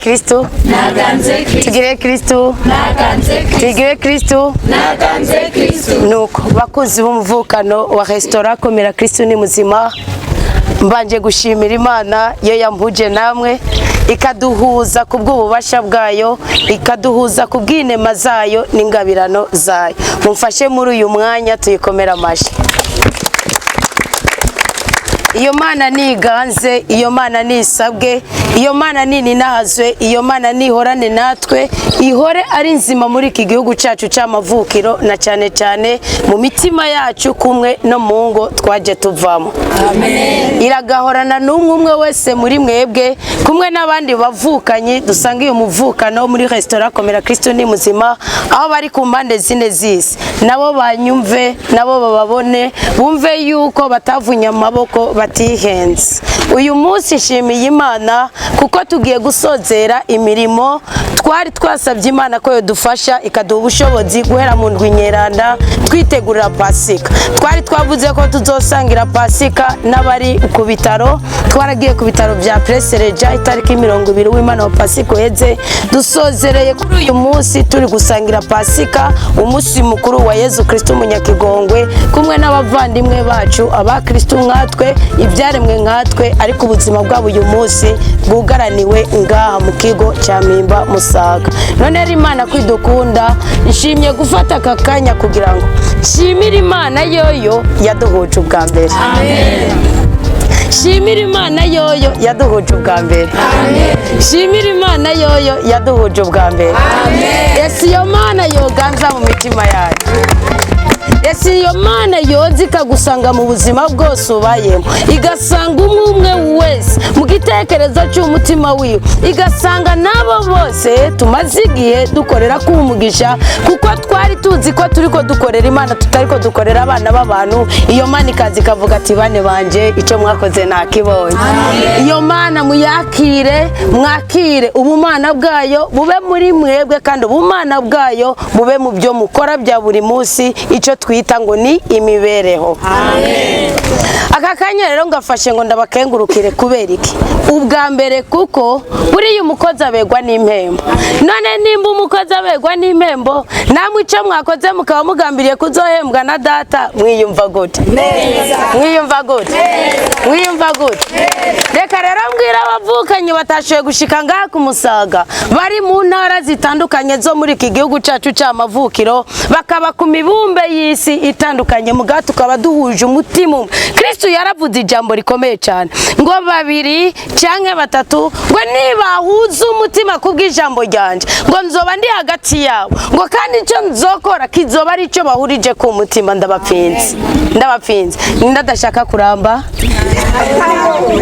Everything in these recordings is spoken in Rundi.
Kristo tugire Kristo tugire Kristo nuko bakozi b'umuvukano wa restaurant Komera Kristo ni muzima mbanje gushimira Imana yo yampuje namwe ikaduhuza kubw'ububasha bwayo ikaduhuza kubw'inema zayo n'ingabirano zayo mumfashe muri uyu mwanya tuyikomera amashi. Iyo Mana niganze, iyo Mana nisabwe, iyo Mana ninahazwe, iyo Mana nihorane natwe, ihore ari nzima muri iki gihugu cyacu cy'amavukiro na cyane cyane mu mitima yacu kumwe no mu ngo twaje tuvamo. Amen. Iragahorana n'umwe wese muri mwebwe kumwe n'abandi bavukanye dusanga iyo muvukano muri restaurant Komera Kristo ni muzima aho bari ku mpande zine zisi nabo banyumve nabo bababone bumve yuko batavunya amaboko batihenze. Uyu munsi nshimiye Imana kuko tugiye gusozera imirimo twari twasabye Imana ko yodufasha ikaduha ubushobozi guhera mu ndwi nyeranda twitegurira Pasika. Twari twavuze ko tuzosangira Pasika n'abari ku bitaro, twaragiye ku bitaro bya Presereja itariki 20 w'Imana wa Pasika uheze dusozereye kuri uyu munsi turi gusangira Pasika umunsi mukuru wa Yezu Kristo Munyakigongwe kumwe n'abavandimwe bacu abakristo nkatwe ibyaremwe nkatwe ariko ubuzima bwabo uyu munsi bwugaraniwe ngaha mu kigo cya Mpimba Musaga. None ari Imana kwidukunda nshimye gufata aka kanya kugira ngo nshimire Imana yoyo yaduhuje ubwa mbere. Amen. Shimira Imana yoyo yaduhuje ubwa mbere. Amen. Shimira Imana yoyo yaduhuje ubwa mbere. Amen. Yesu yo Mana yoganza mu mitima yacu. Yesu iyo Mana yozi ikagusanga mu buzima bwose ubayemo igasanga umwe wese mu gitekerezo cy'umutima wiwe igasanga nabo bose tumaze igihe dukorera kumugisha kuko twari tuzi ko turiko dukorera Imana tutariko dukorera abana b'abantu. Iyo Mana ikazi kavuga ati bane banje icyo mwakoze nakibonye. Iyo Mana muyakire mwakire ubumana bwayo bube muri mwebwe kandi ubumana bwayo bube mu byo mukora bya buri munsi icyo twita ngo ni imibereho. Amen. Aka kanya rero ngafashe ngo ndabakengurukire kubera iki ubwa mbere kuko buri umukozi abegwa n'impembo. None nimba umukozi abegwa n'impembo namwe icyo mwakoze mukaba mugambiriye kuzohembwa na data mwiyumva gute? Neza. Mwiyumva gute? Neza. Mwiyumva gute? Neza. Reka rero mbwira abavukanye batashoye gushika ngaha ku Musaga bari mu ntara zitandukanye zo muri iki gihugu cyacu cy'amavukiro bakaba ku mibumbe y'isi itandukanye muga tukaba duhuje umutima umwe. Kristo yaravuze ijambo rikomeye cyane ngo babiri cyangwa batatu ngo nibahuza umutima kubw'ijambo ryanje ngo nzoba ndi hagati yabo ngo kandi icyo nzokora kizoba ari cyo bahurije ku mutima. Ndabapfinze ninda dashaka kuramba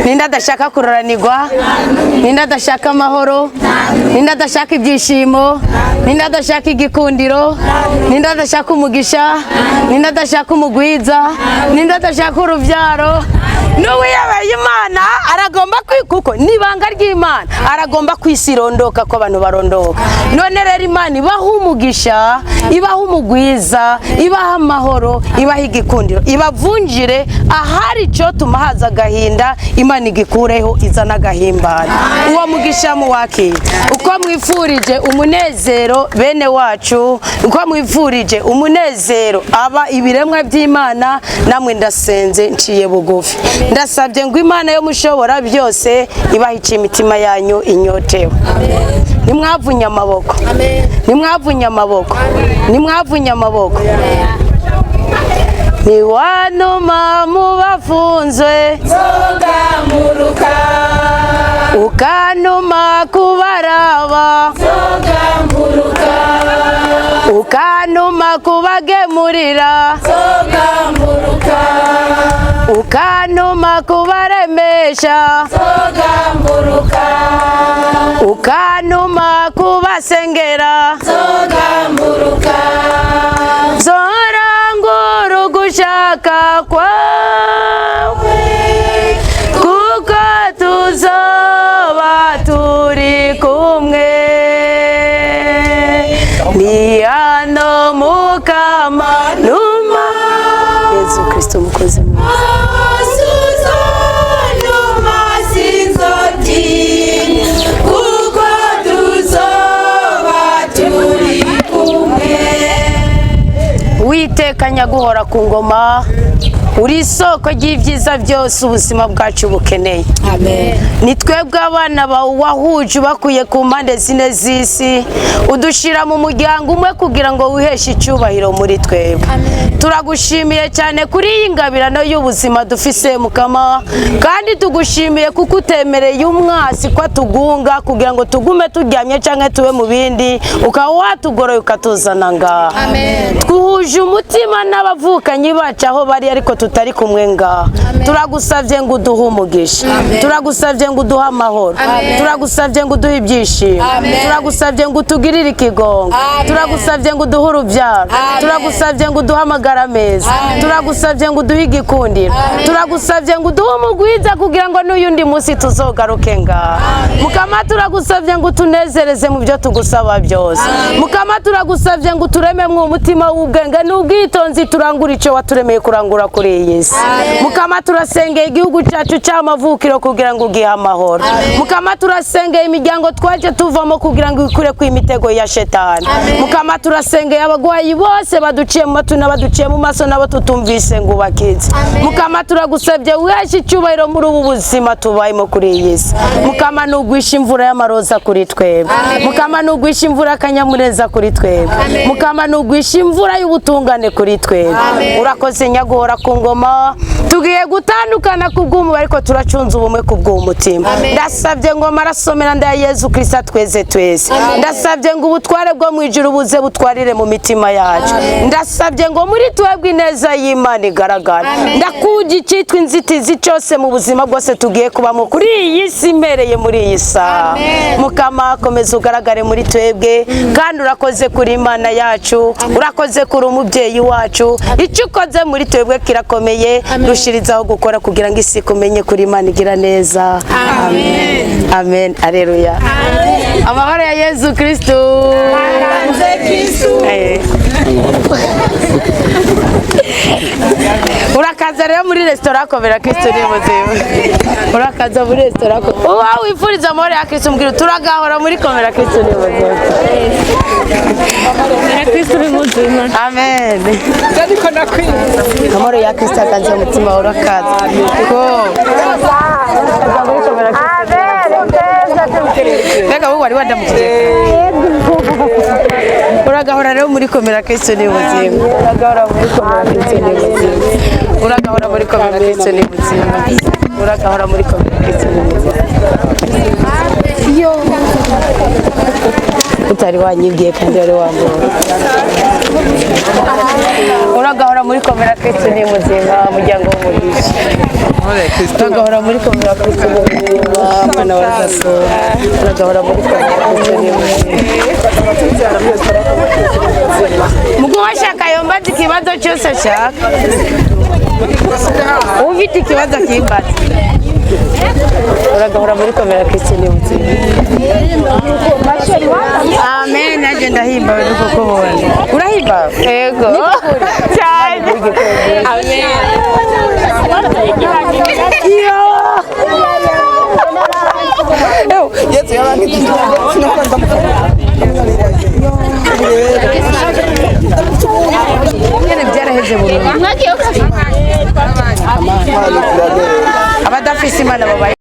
ninda dashaka kuroranirwa ninda dashaka amahoro ninda dashaka ibyishimo ninda dashaka igikundiro ninda dashaka umugisha ninda dashaka umugwiza ninda dashaka urubyaro. Nuwe yabaye Imana aragomba kwikuko nibanga ry'Imana aragomba kwisirondoka ko abantu barondoka. None rero Imana ibaha umugisha ibaha umugwiza ibaha amahoro ibaha igikundiro ibavunjire ahari cyo tumahaza gahinda Imana igikureho izana gahimbara. Uwo mugisha mu waki uko mwifurije umunezero bene wacu uko mwifurije umunezero aba ibiremwa by'Imana namwe ndasenze nciye bugufi ndasabye ngo Imana yo mushobora byose ibahice imitima yanyu inyotewe. Nimwavunya amaboko. Nimwavunya amaboko. Nimwavunya amaboko. Ni wanuma mu bafunzwe zogamuruka ukanuma kubaraba zogamuruka ukanuma kubagemurira zogamuruka ukanuma kubaremesha zogamuruka ukanuma kubasengera zogamuruka zoranguru gushaka kwawe kuko tuzoba turi kumwe ni hano mukama numa Yezu Kristo mukozi kuko Uwiteka nyaguhora ku ngoma, uri isoko ry'ibyiza byose ubuzima bwacu bukeneye. Ni twebwe abana bawe wahuje bakuye ku mpande zine z'isi, udushira mu muryango umwe kugira ngo wiheshe icyubahiro muri twebwe. Turagushimiye cyane kuri iyi ngabirano y'ubuzima dufise Mukama, kandi tugushimiye kuko utemereye umwasi ko tugunga kugira ngo tugume turyamye cyangwa tube mu bindi, ukaba watugoroye ukatuzana ngaha. Twuhuje umutima n'abavukanyi bacu aho bari ariko tutari kumwe ngaha. Turagusavye ngo uduhe umugisha, turagusavye ngo uduhe amahoro, turagusavye ngo uduhe ibyishimo, turagusavye ngo utugirire ikigongo, turagusavye ngo uduhe urubyaro, turagusavye ngo uduhe amagara meza, turagusavye ngo uduhe igikundiro, turagusavye ngo uduhe umugwiza kugira ngo n'uyundi munsi tuzogaruke ngaha. Mukama turagusavye ngo tunezereze mu byo tugusaba byose. Mukama turagusavye ngo turememwe umutima w'ubwenge n'ubwitonzi turangura ico waturemeye kurangura kuri iyi si. Mukama turasengeye igihugu cyacu cy'amavukiro kugira ngo ugihe amahoro. Mukama turasengeye imiryango twaje tuvamo kugira ngo ikure ku imitego ya shetani. Mukama turasengeye abagwayi bose baduciye mu matu n'abaduciye mu maso nabo tutumvise ngo ubakize. Mukama turagusabye weshe icyubahiro muri ubu buzima tubayemo kuri iyi si. Mukama nugwisha imvura y'amaroza kuri twebwe. Mukama nugwisha imvura y'akanyamuneza kuri twebwe. Mukama nugwisha imvura y'ubutungane kuri twebwe. Urakoze nyaguhora ku ngoma, tugiye gutandukana kubw'umubare ariko turacunze ubumwe kubw'umutima. Ndasabye ngo amaraso meranda ya Yesu Kristo tweze twese. Ndasabye ngo ubutware bwo mu ijuru buze butwarire mu mitima yacu. Ndasabye ngo muri twebwe ineza y'Imana igaragara. Ndakuja icitwa inzitizi cyose mu buzima bwose tugiye kubamo kuri iyi si impereye muri iyi saha. Mukama komeza ugaragare muri twebwe, kandi urakoze kuri Imana yacu, urakoze kuri umubyeyi wacu. Icyo ukoze muri twebwe kirakomeye, rushirizaho gukora kugira ngo isi kumenye kuri Imana igira neza. Amen. Amen. Alleluia. Amahoro ya Yesu Kristo. Urakaza rero muri restaurant Komera Kristo ni muzima. Urakaza muri restaurant. Uwa wifuriza amahoro ya Kristo mbwira turagahora muri Komera Kristo ni muzima. Komera Kristo ni muzima. Amen. Amahoro ya Kristo akaza umutima urakaza. Ko. Rega wowe wari wandamukije. Uragahora rero muri Komera Kristo ni muzima. Uragahora muri Komera Kristo ni muzima. Uragahora muri Komera Kristo ni muzima. Uragahora muri Komera Kristo ni muzima. Yo. Utari wanyibwiye kandi wari wambura. Uragahora muri Komera Kristo ni muzima, muryango w'umugisha. Uragahora muri Komera Kristo ni muzima, mwana wa Yesu. Uragahora muri Komera Kristo ni muzima. Mugo washaka yombaza ikibazo cyose ashaka. Ufite ikibazo kimbaza. Uragahora muri Komera Kristo ni muzima. Amen. Naje ndahimba nuko kubona. Urahimba? Yego. Cyane. Amen. Yo. Yesu yabandi. Nyene byaraheze burundu. Abadafise Imana babaye